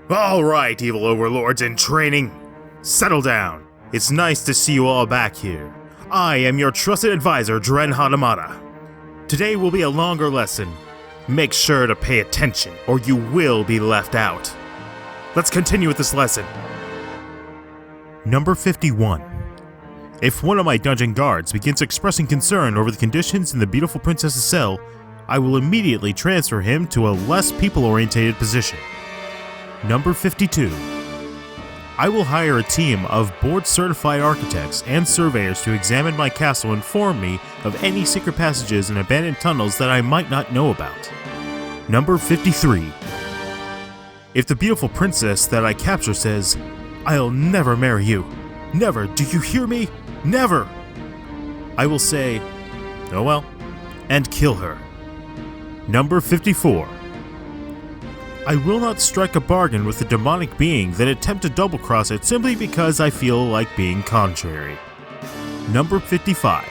Alright, evil overlords in training. Settle down. It's nice to see you all back here. I am your trusted advisor, Dren Hatamata. Today will be a longer lesson. Make sure to pay attention, or you will be left out. Let's continue with this lesson. Number 51. If one of my dungeon guards begins expressing concern over the conditions in the beautiful princess's cell, I will immediately transfer him to a less people-oriented position. Number 52. I will hire a team of board-certified architects and surveyors to examine my castle and inform me of any secret passages and abandoned tunnels that I might not know about. Number 53. If the beautiful princess that I capture says, "I'll never marry you. Never, do you hear me? Never!" I will say, "Oh well," and kill her. Number 54. I will not strike a bargain with a demonic being that attempt to double-cross it simply because I feel like being contrary. Number 55.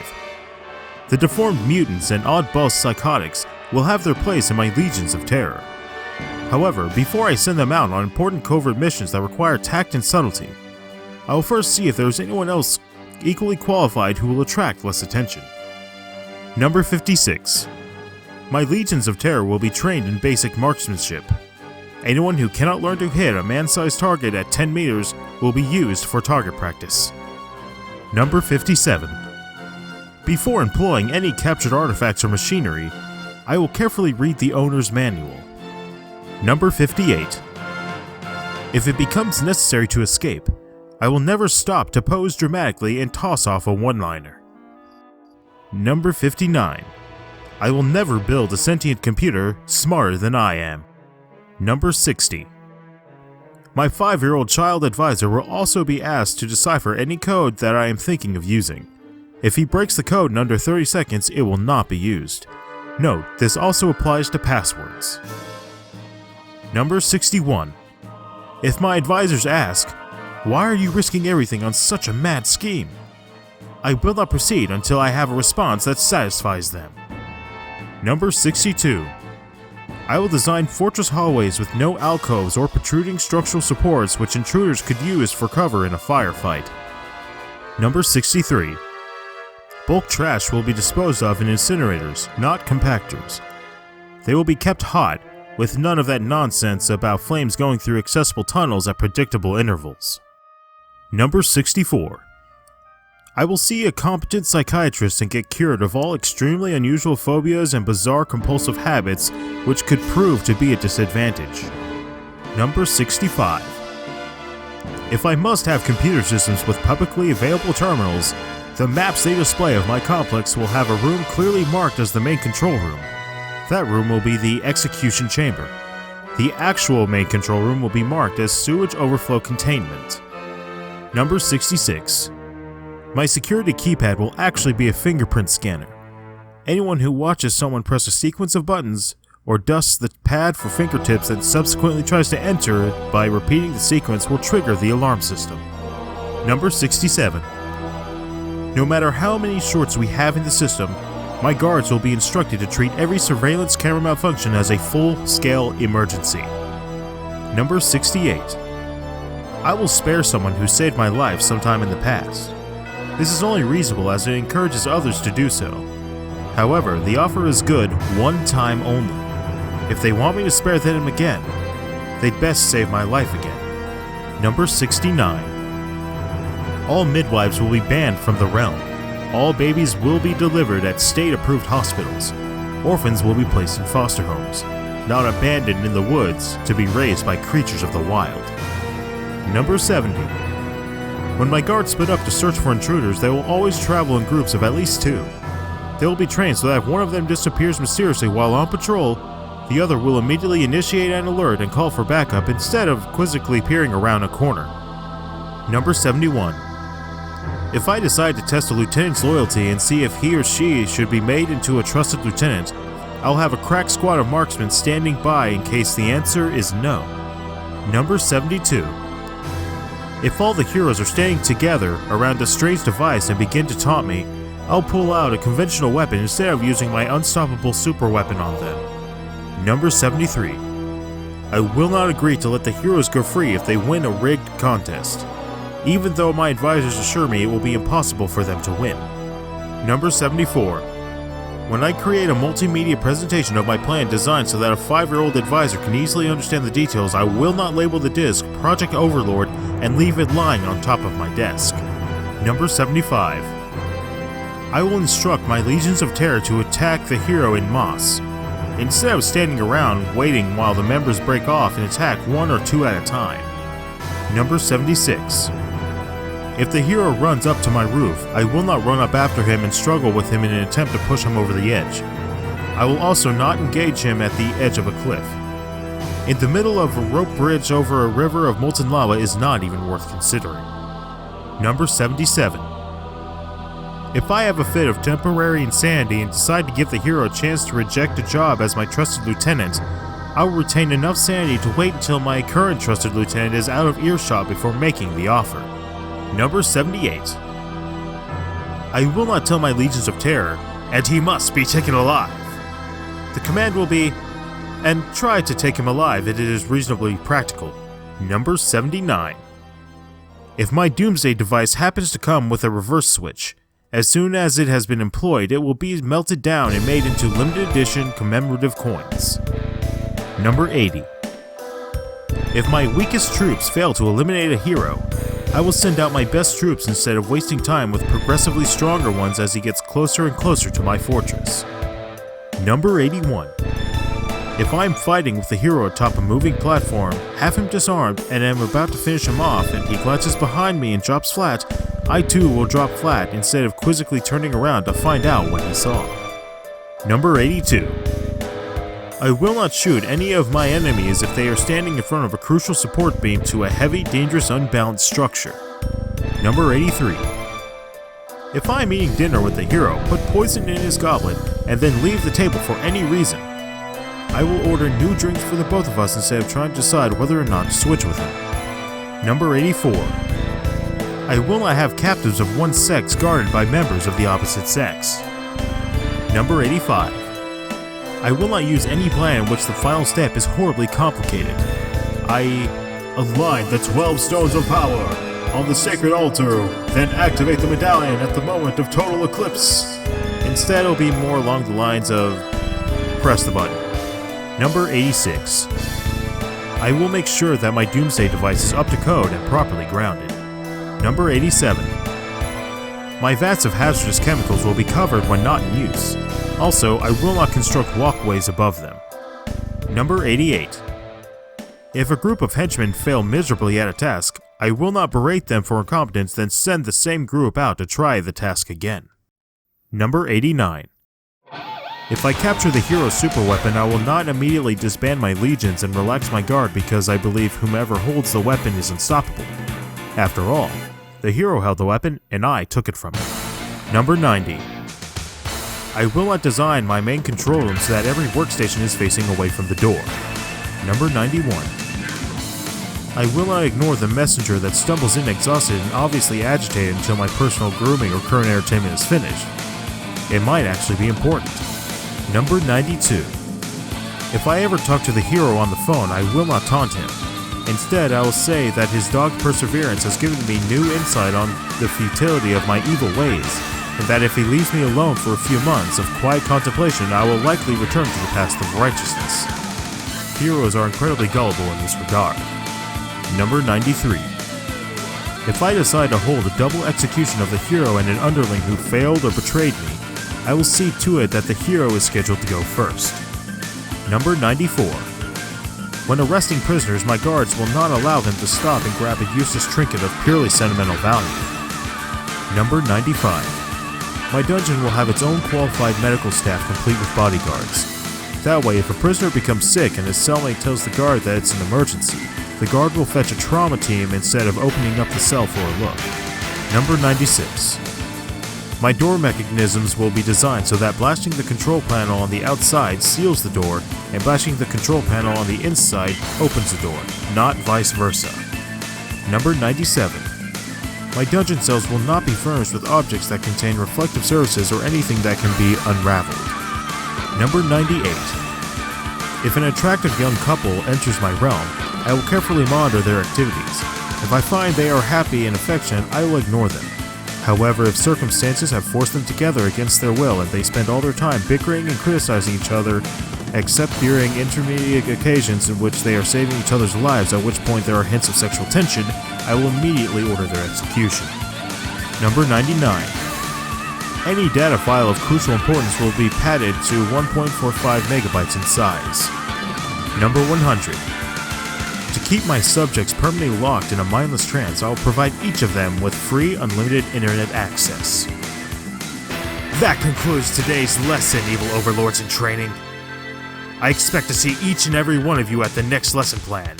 The deformed mutants and oddball psychotics will have their place in my legions of terror. However, before I send them out on important covert missions that require tact and subtlety, I will first see if there is anyone else equally qualified who will attract less attention. Number 56. My legions of terror will be trained in basic marksmanship. Anyone who cannot learn to hit a man-sized target at 10 meters will be used for target practice. Number 57. Before employing any captured artifacts or machinery, I will carefully read the owner's manual. Number 58. If it becomes necessary to escape, I will never stop to pose dramatically and toss off a one-liner. Number 59. I will never build a sentient computer smarter than I am. Number 60. My 5-year-old child advisor will also be asked to decipher any code that I am thinking of using. If he breaks the code in under 30 seconds, it will not be used. Note, this also applies to passwords. Number 61. If my advisors ask, "Why are you risking everything on such a mad scheme?" I will not proceed until I have a response that satisfies them. Number 62. I will design fortress hallways with no alcoves or protruding structural supports which intruders could use for cover in a firefight. Number 63. Bulk trash will be disposed of in incinerators, not compactors. They will be kept hot, with none of that nonsense about flames going through accessible tunnels at predictable intervals. Number 64. I will see a competent psychiatrist and get cured of all extremely unusual phobias and bizarre compulsive habits which could prove to be a disadvantage. Number 65. If I must have computer systems with publicly available terminals, the maps they display of my complex will have a room clearly marked as the main control room. That room will be the execution chamber. The actual main control room will be marked as sewage overflow containment. Number 66. My security keypad will actually be a fingerprint scanner. Anyone who watches someone press a sequence of buttons or dusts the pad for fingertips and subsequently tries to enter it by repeating the sequence will trigger the alarm system. Number 67. No matter how many shorts we have in the system, my guards will be instructed to treat every surveillance camera malfunction as a full-scale emergency. Number 68. I will spare someone who saved my life sometime in the past. This is only reasonable as it encourages others to do so. However, the offer is good one time only. If they want me to spare them again, they'd best save my life again. Number 69. All midwives will be banned from the realm. All babies will be delivered at state-approved hospitals. Orphans will be placed in foster homes, not abandoned in the woods to be raised by creatures of the wild. Number 70. When my guards split up to search for intruders, they will always travel in groups of at least 2. They will be trained so that if one of them disappears mysteriously while on patrol, the other will immediately initiate an alert and call for backup instead of quizzically peering around a corner. Number 71. If I decide to test a lieutenant's loyalty and see if he or she should be made into a trusted lieutenant, I'll have a crack squad of marksmen standing by in case the answer is no. Number 72. If all the heroes are standing together around a strange device and begin to taunt me, I'll pull out a conventional weapon instead of using my unstoppable super weapon on them. Number 73. I will not agree to let the heroes go free if they win a rigged contest, even though my advisors assure me it will be impossible for them to win. Number 74. When I create a multimedia presentation of my plan designed so that a 5-year-old advisor can easily understand the details, I will not label the disc Project Overlord and leave it lying on top of my desk. Number 75. I will instruct my Legions of Terror to attack the hero in mass, instead of standing around waiting while the members break off and attack 1 or 2 at a time. Number 76. If the hero runs up to my roof, I will not run up after him and struggle with him in an attempt to push him over the edge. I will also not engage him at the edge of a cliff. In the middle of a rope bridge over a river of molten lava is not even worth considering. Number 77. If I have a fit of temporary insanity and decide to give the hero a chance to reject a job as my trusted lieutenant, I will retain enough sanity to wait until my current trusted lieutenant is out of earshot before making the offer. Number 78. I will not tell my Legions of Terror, and he must be taken alive. The command will be, and try to take him alive if it is reasonably practical. Number 79. If my doomsday device happens to come with a reverse switch, as soon as it has been employed, it will be melted down and made into limited edition commemorative coins. Number 80. If my weakest troops fail to eliminate a hero, I will send out my best troops instead of wasting time with progressively stronger ones as he gets closer and closer to my fortress. Number 81. If I am fighting with the hero atop a moving platform, have him disarmed, and am about to finish him off and he glances behind me and drops flat, I too will drop flat instead of quizzically turning around to find out what he saw. Number 82. I will not shoot any of my enemies if they are standing in front of a crucial support beam to a heavy, dangerous, unbalanced structure. Number 83. If I am eating dinner with the hero, put poison in his goblet and then leave the table for any reason, I will order new drinks for the both of us instead of trying to decide whether or not to switch with him. Number 84. I will not have captives of one sex guarded by members of the opposite sex. Number 85. I will not use any plan in which the final step is horribly complicated. Align the 12 stones of power on the sacred altar, then activate the medallion at the moment of total eclipse. Instead, it'll be more along the lines of press the button. Number 86. I will make sure that my doomsday device is up to code and properly grounded. Number 87. My vats of hazardous chemicals will be covered when not in use. Also, I will not construct walkways above them. Number 88. If a group of henchmen fail miserably at a task, I will not berate them for incompetence, then send the same group out to try the task again. Number 89. If I capture the hero's superweapon, I will not immediately disband my legions and relax my guard because I believe whomever holds the weapon is unstoppable. After all, the hero held the weapon and I took it from him. Number 90. I will not design my main control room so that every workstation is facing away from the door. Number 91. I will not ignore the messenger that stumbles in exhausted and obviously agitated until my personal grooming or current entertainment is finished. It might actually be important. Number 92. If I ever talk to the hero on the phone, I will not taunt him. Instead, I will say that his dogged perseverance has given me new insight on the futility of my evil ways, and that if he leaves me alone for a few months of quiet contemplation, I will likely return to the path of righteousness. Heroes are incredibly gullible in this regard. Number 93. If I decide to hold a double execution of the hero and an underling who failed or betrayed me, I will see to it that the hero is scheduled to go first. Number 94. When arresting prisoners, my guards will not allow them to stop and grab a useless trinket of purely sentimental value. Number 95. My dungeon will have its own qualified medical staff complete with bodyguards. That way, if a prisoner becomes sick and his cellmate tells the guard that it's an emergency, the guard will fetch a trauma team instead of opening up the cell for a look. Number 96. My door mechanisms will be designed so that blasting the control panel on the outside seals the door, and blasting the control panel on the inside opens the door, not vice versa. Number 97. My dungeon cells will not be furnished with objects that contain reflective surfaces or anything that can be unraveled. Number 98. If an attractive young couple enters my realm, I will carefully monitor their activities. If I find they are happy and affectionate, I will ignore them. However, if circumstances have forced them together against their will and they spend all their time bickering and criticizing each other, except during intermediate occasions in which they are saving each other's lives, at which point there are hints of sexual tension, I will immediately order their execution. Number 99. Any data file of crucial importance will be padded to 1.45 megabytes in size. Number 100. To keep my subjects permanently locked in a mindless trance, I will provide each of them with free, unlimited internet access. That concludes today's lesson, evil overlords in training. I expect to see each and every one of you at the next lesson plan.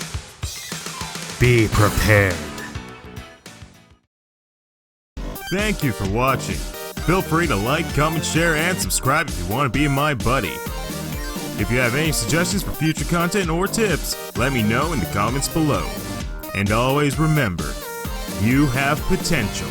Be prepared. Thank you for watching. Feel free to like, comment, share, and subscribe if you want to be my buddy. If you have any suggestions for future content or tips, let me know in the comments below. And always remember, you have potential.